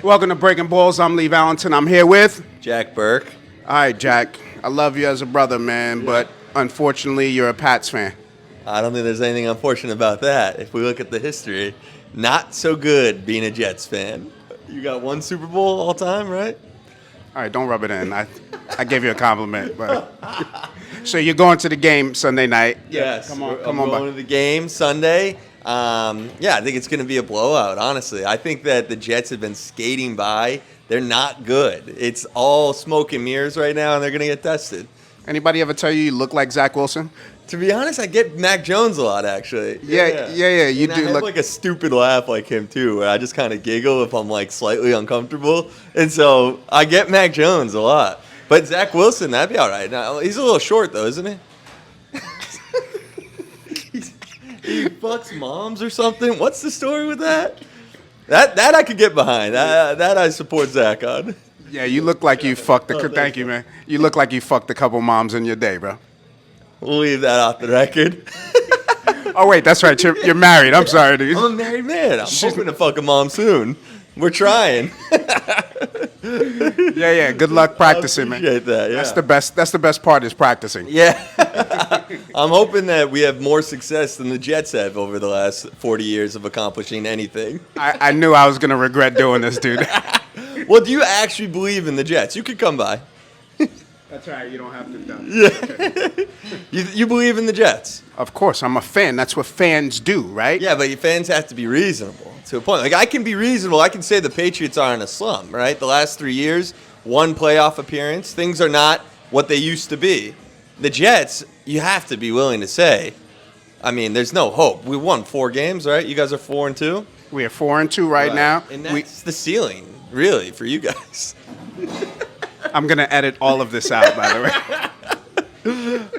Welcome to Breaking Balls. I'm Lee Valentin. I'm here with Jack Burke. All right, Jack. I love you as a brother, man, but unfortunately, you're a Pats fan. I don't think there's anything unfortunate about that. If we look at the history, not so good being a Jets fan. You got one Super Bowl all time, right? All right, don't rub it in. I gave you a compliment, but so you're going to the game Sunday night? Yes. Come on, I'm going to the game Sunday. I think it's going to be a blowout. Honestly, I think that the Jets have been skating by. They're not good. It's all smoke and mirrors right now, and they're going to get tested. Anybody ever tell you look like Zach Wilson? To be honest, I get Mac Jones a lot, actually. Yeah. You and do I have look like a stupid laugh like him too, where I just kind of giggle if I'm like slightly uncomfortable, and so I get Mac Jones a lot. But Zach Wilson, that'd be all right. Now he's a little short though, isn't he? He fucks moms or something. What's the story with that? That I could get behind. That I support Zach on. Yeah, you look like you fucked the. Thank you, man. You look like you fucked a couple moms in your day, bro. We'll leave that off the record. Oh wait, that's right. You're married. I'm sorry, dude. I'm a married man. I'm hoping to fuck a mom soon. We're trying. Yeah. Good luck practicing, man. Appreciate that. Yeah. That's the best part is practicing. Yeah. I'm hoping that we have more success than the Jets have over the last 40 years of accomplishing anything. I knew I was gonna regret doing this, dude. Well, do you actually believe in the Jets? You could come by. That's right. You don't have to do. Yeah. Okay. You believe in the Jets? Of course, I'm a fan. That's what fans do, right? Yeah, but your fans have to be reasonable to a point. Like, I can be reasonable. I can say the Patriots are in a slump, right? The last 3 years, one playoff appearance. Things are not what they used to be. The Jets, you have to be willing to say, I mean, there's no hope. We won 4 games, right? You guys are 4-2? We are 4-2 right now. And that's the ceiling, really, for you guys. I'm gonna edit all of this out, by the way.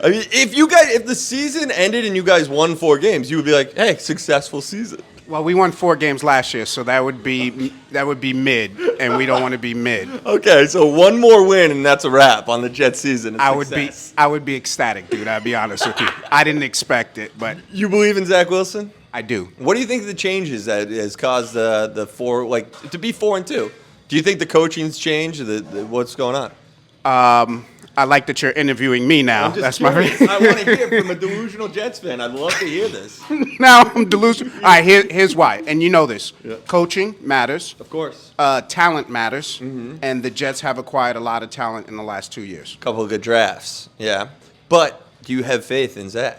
I mean, if the season ended and you guys won 4 games, you would be like, hey, successful season. Well, we won 4 games last year, so that would be mid, and we don't want to be mid. Okay, so one more win and that's a wrap on the Jets season. I would be ecstatic, dude. I'll be honest with you. I didn't expect it, but You believe in Zach Wilson? I do. What do you think the changes that has caused the 4 to be 4-2? Do you think the coaching's changed? What's going on? I like that you're interviewing me now. That's curious. I want to hear from a delusional Jets fan. I'd love to hear this. Now I'm delusional. All right, here's why, and you know this. Yeah. Coaching matters. Of course. Talent matters, and the Jets have acquired a lot of talent in the last 2 years. Couple of good drafts, yeah. But do you have faith in Zach?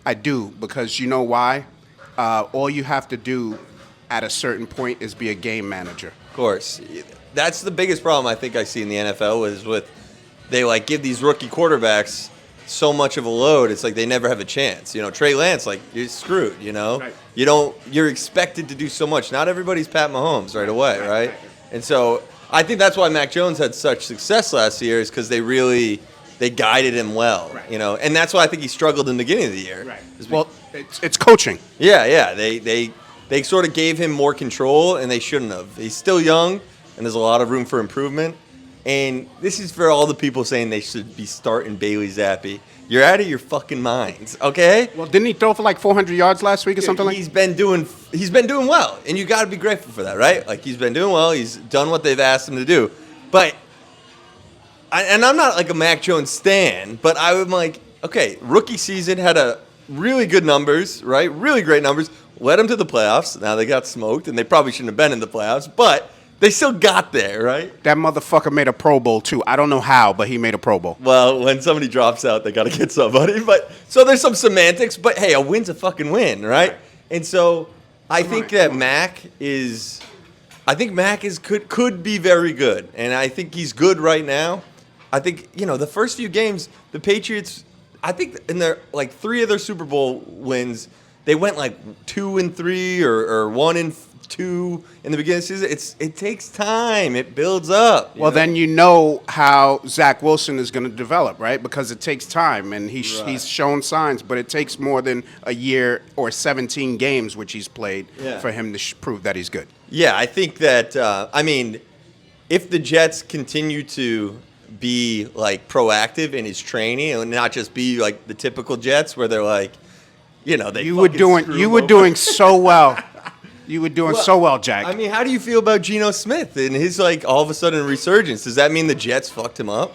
I do, because you know why? All you have to do at a certain point is be a game manager. Of course. That's the biggest problem I think I see in the NFL is with they give these rookie quarterbacks so much of a load. It's like they never have a chance. You know, Trey Lance, you're screwed, you know? Right. You're expected to do so much. Not everybody's Pat Mahomes right away, right? And so I think that's why Mac Jones had such success last year is because they guided him well, right. You know? And that's why I think he struggled in the beginning of the year. Right. Well, it's coaching. Yeah. They sort of gave him more control, and they shouldn't have. He's still young, and there's a lot of room for improvement. And this is for all the people saying they should be starting Bailey Zappi. You're out of your fucking minds, okay? Well, didn't he throw for 400 yards last week or something like that? He's been doing well, and you got to be grateful for that, right? He's been doing well. He's done what they've asked him to do. But I'm not a Mac Jones stan, but I'm okay, rookie season had a really good numbers, right? Really great numbers. Led them to the playoffs. Now they got smoked, and they probably shouldn't have been in the playoffs, but they still got there, right? That motherfucker made a Pro Bowl, too. I don't know how, but he made a Pro Bowl. Well, when somebody drops out, they got to get somebody. But so there's some semantics, but hey, a win's a fucking win, right? And so I think that Mac could be very good, and I think he's good right now. I think, the first few games, the Patriots, I think in their 3 of their Super Bowl wins, they went 2-3 or 1-2 in the beginning of the season. It takes time. It builds up. Well, then you know how Zach Wilson is going to develop, right? Because it takes time, and he's shown signs, but it takes more than a year or 17 games, which he's played, for him to prove that he's good. Yeah, I think that, if the Jets continue to be proactive in his training and not just be the typical Jets where they're you were doing so well. You were doing so well, Jack. I mean, how do you feel about Geno Smith and his, like, all of a sudden resurgence? Does that mean the Jets fucked him up?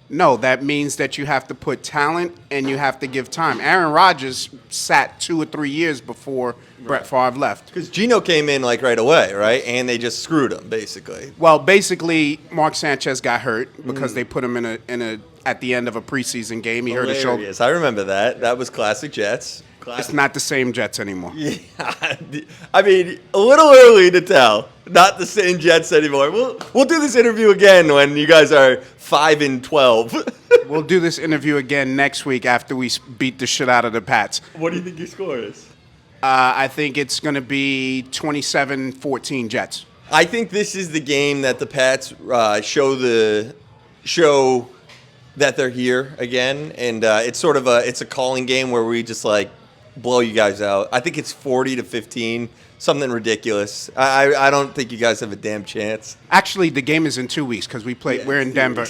No, that means that you have to put talent and you have to give time. Aaron Rodgers sat 2 or 3 years before Brett Favre left. Because Geno came in, like, right away, right? And they just screwed him, basically. Well, basically, Mark Sanchez got hurt because they put him in a at the end of a preseason game. He hurt his shoulder. Yes, I remember that. That was classic Jets. It's not the same Jets anymore. Yeah, I mean, a little early to tell. Not the same Jets anymore. We'll do this interview again when you guys are 5-12. We'll do this interview again next week after we beat the shit out of the Pats. What do you think your score is? I think it's going to be 27-14 Jets. I think this is the game that the Pats show that they're here again, and it's sort of a calling game where we just like blow you guys out. I think it's 40-15, something ridiculous. I don't think you guys have a damn chance. Actually, the game is in 2 weeks because we're in Denver.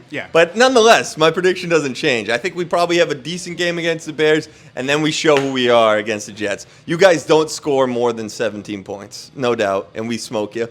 Yeah. But nonetheless, my prediction doesn't change. I think we probably have a decent game against the Bears, and then we show who we are against the Jets. You guys don't score more than 17 points, no doubt, and we smoke you.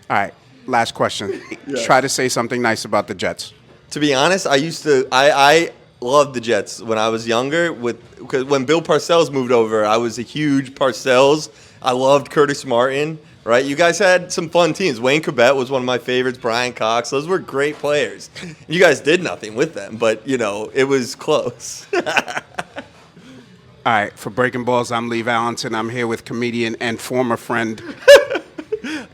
All right, last question. Yeah. Try to say something nice about the Jets. To be honest, I loved the Jets when I was younger. Because when Bill Parcells moved over, I was a huge Parcells. I loved Curtis Martin. Right, you guys had some fun teams. Wayne Corbett was one of my favorites. Brian Cox, those were great players. You guys did nothing with them, but it was close. All right, for Breaking Balls, I'm Lee Valentin. I'm here with comedian and former friend.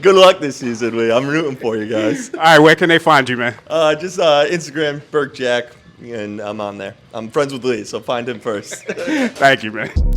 Good luck this season, Lee. I'm rooting for you guys. All right, where can they find you, man? Just Instagram, Burke Jack, and I'm on there. I'm friends with Lee, so find him first. Thank you, man.